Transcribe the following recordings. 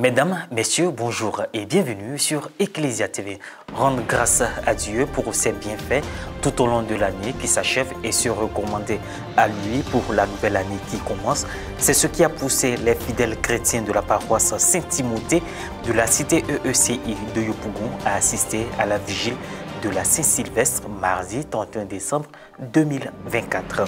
Mesdames, Messieurs, bonjour et bienvenue sur Ecclesia TV. Rendre grâce à Dieu pour ses bienfaits tout au long de l'année qui s'achève et se recommander à lui pour la nouvelle année qui commence, c'est ce qui a poussé les fidèles chrétiens de la paroisse Saint-Timothée de la cité EECI de Yopougon à assister à la vigile de la Saint-Sylvestre mardi 31 décembre 2024.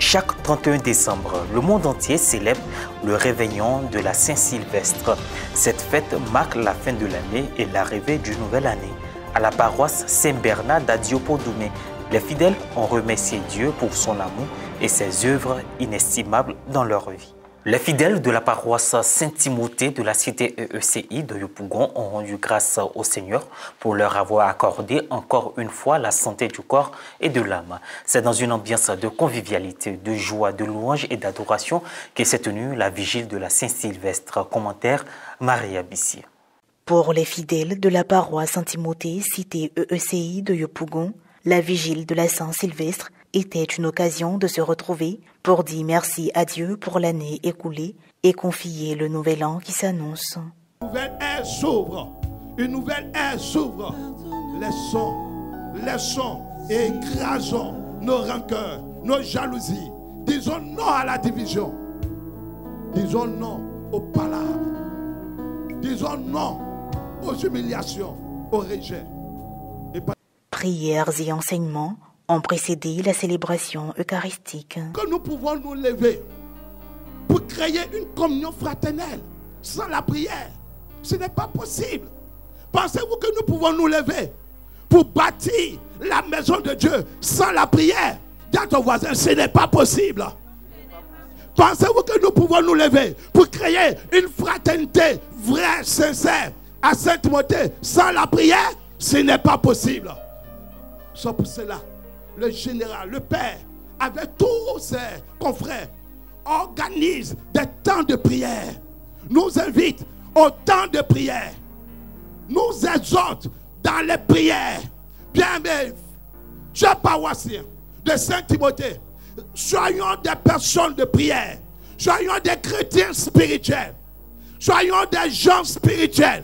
Chaque 31 décembre, le monde entier célèbre le réveillon de la Saint-Sylvestre. Cette fête marque la fin de l'année et l'arrivée d'une nouvelle année. À la paroisse Saint-Bernard d'Adiopodoumé, les fidèles ont remercié Dieu pour son amour et ses œuvres inestimables dans leur vie. Les fidèles de la paroisse Saint-Timothée de la cité EECI de Yopougon ont rendu grâce au Seigneur pour leur avoir accordé encore une fois la santé du corps et de l'âme. C'est dans une ambiance de convivialité, de joie, de louange et d'adoration que s'est tenue la vigile de la Saint-Sylvestre. Commentaire Maria Bissier. Pour les fidèles de la paroisse Saint-Timothée, cité EECI de Yopougon, la vigile de la Saint-Sylvestre était une occasion de se retrouver pour dire merci à Dieu pour l'année écoulée et confier le nouvel an qui s'annonce. Une nouvelle ère s'ouvre, une nouvelle ère s'ouvre. Laissons et écrasons nos rancœurs, nos jalousies. Disons non à la division. Disons non aux palabres. Disons non aux humiliations, au rejet. Prières et enseignements ont précédé la célébration eucharistique. Que nous pouvons nous lever pour créer une communion fraternelle sans la prière, ce n'est pas possible. Pensez-vous que nous pouvons nous lever pour bâtir la maison de Dieu sans la prière? Dis à ton voisin, ce n'est pas possible. Pensez-vous que nous pouvons nous lever pour créer une fraternité vraie, sincère à Saint-Timothée sans la prière? Ce n'est pas possible. C'est pour cela, le général, le père, avec tous ses confrères, organise des temps de prière, nous invite au temps de prière, nous exhorte dans les prières. Bien, mes chers paroissiens de Saint-Timothée, soyons des personnes de prière, soyons des chrétiens spirituels, soyons des gens spirituels,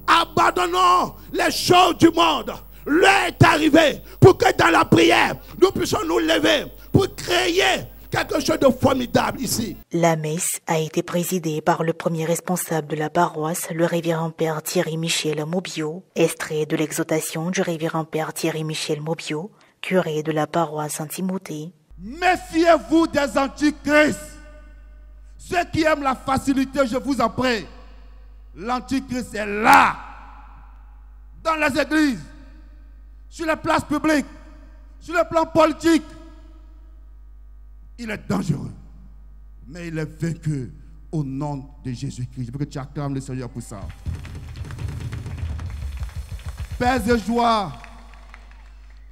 abandonnons les choses du monde. L'heure est arrivée pour que dans la prière, nous puissions nous lever pour créer quelque chose de formidable ici. La messe a été présidée par le premier responsable de la paroisse, le révérend père Thierry-Michel Maubiot, extrait de l'exhortation du révérend père Thierry-Michel Maubiot, curé de la paroisse Saint-Timothée. Méfiez-vous des antichrists. Ceux qui aiment la facilité, je vous en prie. L'antichrist est là, dans les églises, sur les places publiques, sur le plan politique. Il est dangereux, mais il est vaincu au nom de Jésus-Christ. Je veux que tu acclames le Seigneur pour ça. Paix et joie.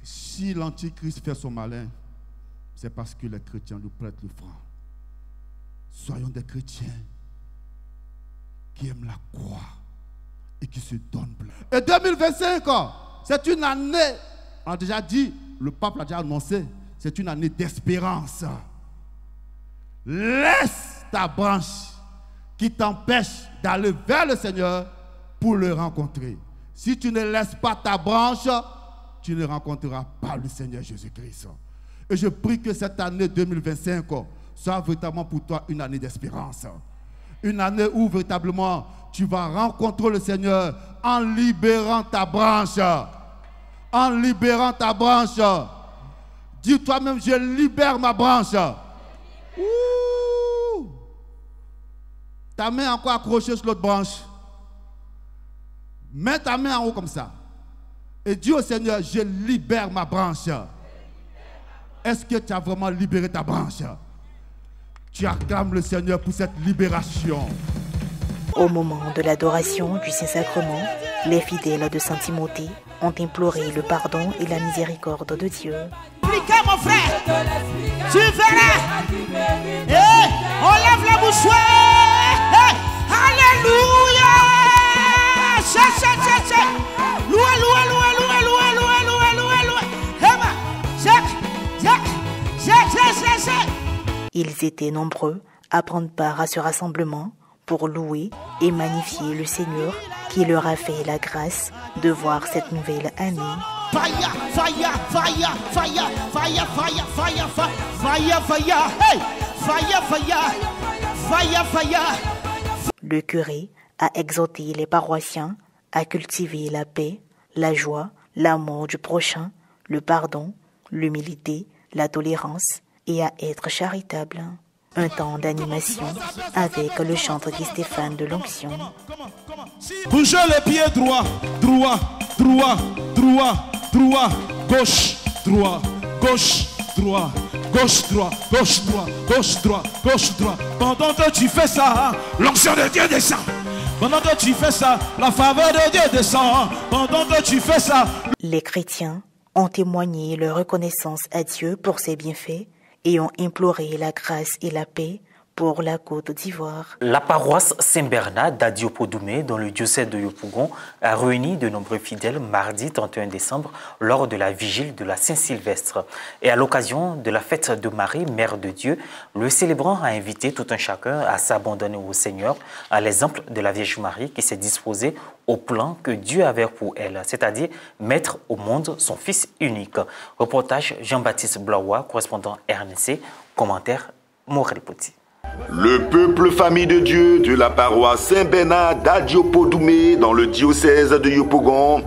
Si l'antichrist fait son malin, c'est parce que les chrétiens lui prêtent le franc. Soyons des chrétiens qui aiment la croix et qui se donnent plein. Et 2025, c'est une année, on a déjà dit, le pape l'a déjà annoncé, c'est une année d'espérance. Laisse ta branche qui t'empêche d'aller vers le Seigneur pour le rencontrer. Si tu ne laisses pas ta branche, tu ne rencontreras pas le Seigneur Jésus-Christ. Et je prie que cette année 2025 soit véritablement pour toi une année d'espérance. Une année où véritablement tu vas rencontrer le Seigneur en libérant ta branche. En libérant ta branche. Dis toi-même, je libère ma branche. Ouh. Ta main encore accrochée sur l'autre branche. Mets ta main en haut comme ça. Et dis au Seigneur, je libère ma branche. Est-ce que tu as vraiment libéré ta branche? Tu acclames le Seigneur pour cette libération. Au moment de l'adoration du Saint-Sacrement, les fidèles de Saint-Timothée ont imploré le pardon et la miséricorde de Dieu. Appliquez mon frère, tu verras. On lève la bouche. Alléluia. Ils étaient nombreux à prendre part à ce rassemblement pour louer et magnifier le Seigneur qui leur a fait la grâce de voir cette nouvelle année. Fire, fire, fire, fire, fire, fire, fire, fire, fire, hey, fire, fire, fire, fire. Le curé a exhorté les paroissiens à cultiver la paix, la joie, l'amour du prochain, le pardon, l'humilité, la tolérance et à être charitable. Un temps d'animation avec le chantre Guy Stéphane de l'Onction. Bougez les pieds droit, droit, droit, droit, droit, gauche, droit, gauche, droit, gauche, droit, gauche, droit, gauche, droit, gauche, droit. Pendant que tu fais ça, l'onction de Dieu descend. Pendant que tu fais ça, la faveur de Dieu descend. Pendant que tu fais ça. Les chrétiens ont témoigné leur reconnaissance à Dieu pour ses bienfaits et ont imploré la grâce et la paix pour la Côte d'Ivoire. La paroisse Saint-Bernard d'Adiopodoumé, dans le diocèse de Yopougon, a réuni de nombreux fidèles mardi 31 décembre lors de la vigile de la Saint-Sylvestre. Et à l'occasion de la fête de Marie, Mère de Dieu, le célébrant a invité tout un chacun à s'abandonner au Seigneur, à l'exemple de la Vierge Marie qui s'est disposée au plan que Dieu avait pour elle, c'est-à-dire mettre au monde son Fils unique. Reportage Jean-Baptiste Blaoua, correspondant RNC, commentaire Morel Poti. Le peuple famille de Dieu de la paroisse Saint-Bernard d'Adiopodoumé dans le diocèse de Yopougon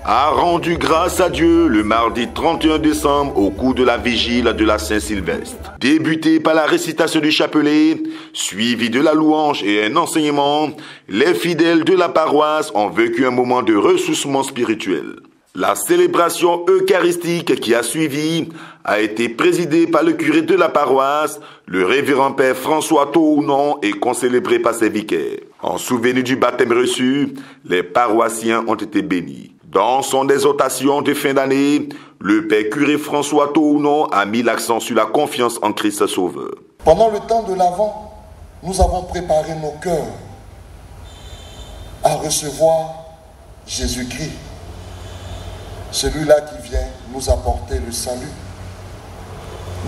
a rendu grâce à Dieu le mardi 31 décembre au cours de la vigile de la Saint-Sylvestre. Débutée par la récitation du chapelet, suivie de la louange et un enseignement, les fidèles de la paroisse ont vécu un moment de ressourcement spirituel. La célébration eucharistique qui a suivi a été présidée par le curé de la paroisse, le révérend père François Tounon, et concélébrée par ses vicaires. En souvenir du baptême reçu, les paroissiens ont été bénis. Dans son exhortation de fin d'année, le père curé François Tounon a mis l'accent sur la confiance en Christ Sauveur. Pendant le temps de l'Avent, nous avons préparé nos cœurs à recevoir Jésus-Christ, celui-là qui vient nous apporter le salut.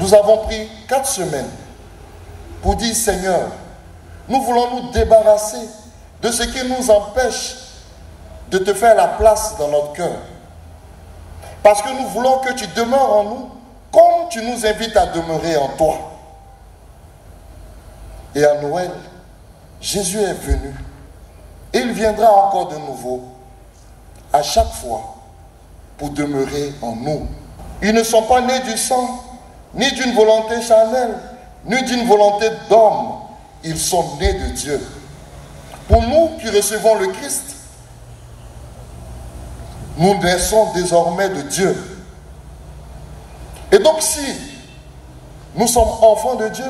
Nous avons pris 4 semaines pour dire, Seigneur, nous voulons nous débarrasser de ce qui nous empêche de te faire la place dans notre cœur. Parce que nous voulons que tu demeures en nous comme tu nous invites à demeurer en toi. Et à Noël, Jésus est venu. Et il viendra encore de nouveau, à chaque fois, pour demeurer en nous. Ils ne sont pas nés du sang, ni d'une volonté charnelle, ni d'une volonté d'homme. Ils sont nés de Dieu. Pour nous qui recevons le Christ, nous naissons désormais de Dieu. Et donc si nous sommes enfants de Dieu,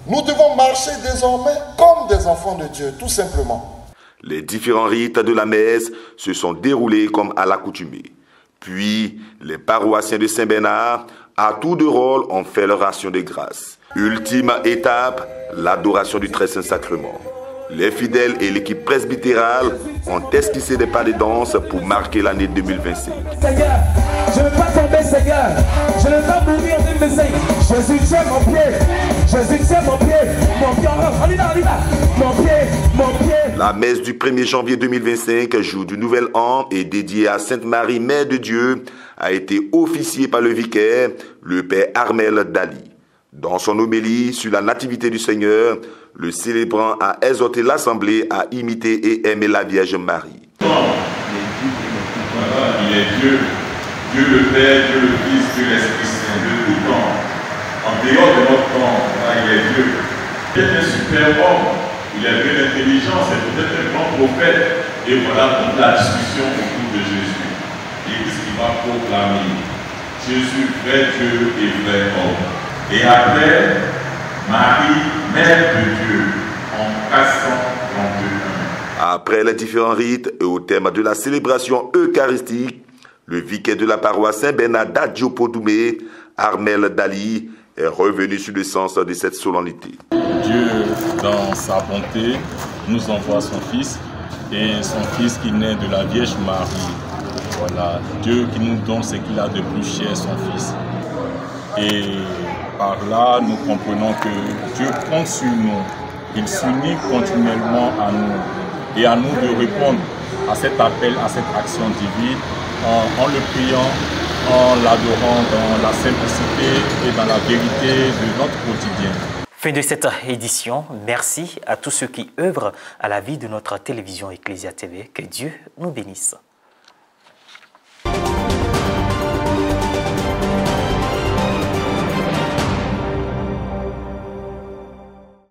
nous devons marcher désormais comme des enfants de Dieu, tout simplement. Les différents rites de la messe se sont déroulés comme à l'accoutumée. Puis, les paroissiens de Saint-Bernard, à tour de rôle, ont fait leur action de grâce. Ultime étape, l'adoration du Très Saint Sacrement. Les fidèles et l'équipe presbytérale ont esquissé des pas de danse pour marquer l'année 2025. Seigneur, je ne veux pas tomber, Seigneur. Je ne veux pas mourir en 2025. Jésus, tiens mon pied. Jésus, tiens mon pied. Mon pied, on y va. Mon pied. La messe du 1er janvier 2025, jour du Nouvel An, et dédiée à Sainte Marie, Mère de Dieu, a été officiée par le vicaire, le père Armel Dali. Dans son homélie sur la nativité du Seigneur, le célébrant a exhorté l'Assemblée à imiter et aimer la Vierge Marie. Il est Dieu, Dieu le Père, Dieu le Fils, Dieu l'Esprit Saint, de tout temps. En dehors de notre temps, il est Dieu. Il est un super homme, il a une intelligence, c'est peut-être un grand prophète. Et voilà toute la discussion autour de Jésus. Et qu'est-ce qu'il va proclamer? Jésus, vrai Dieu et vrai homme. Et après, Marie, Mère de Dieu, en 431. Après les différents rites et au terme de la célébration eucharistique, le vicaire de la paroisse Saint-Bernard d'Adiopodoumé, Armel Dali, est revenu sur le sens de cette solennité. Dieu, dans sa bonté, nous envoie son Fils, et son Fils qui naît de la Vierge Marie. Voilà, Dieu qui nous donne ce qu'il a de plus cher, son Fils. Et par là, nous comprenons que Dieu prend sur nous Il s'unit continuellement à nous. Et à nous de répondre à cet appel, à cette action divine, en le priant, en l'adorant dans la simplicité et dans la vérité de notre quotidien. Fin de cette édition. Merci à tous ceux qui œuvrent à la vie de notre télévision Ecclesia TV. Que Dieu nous bénisse.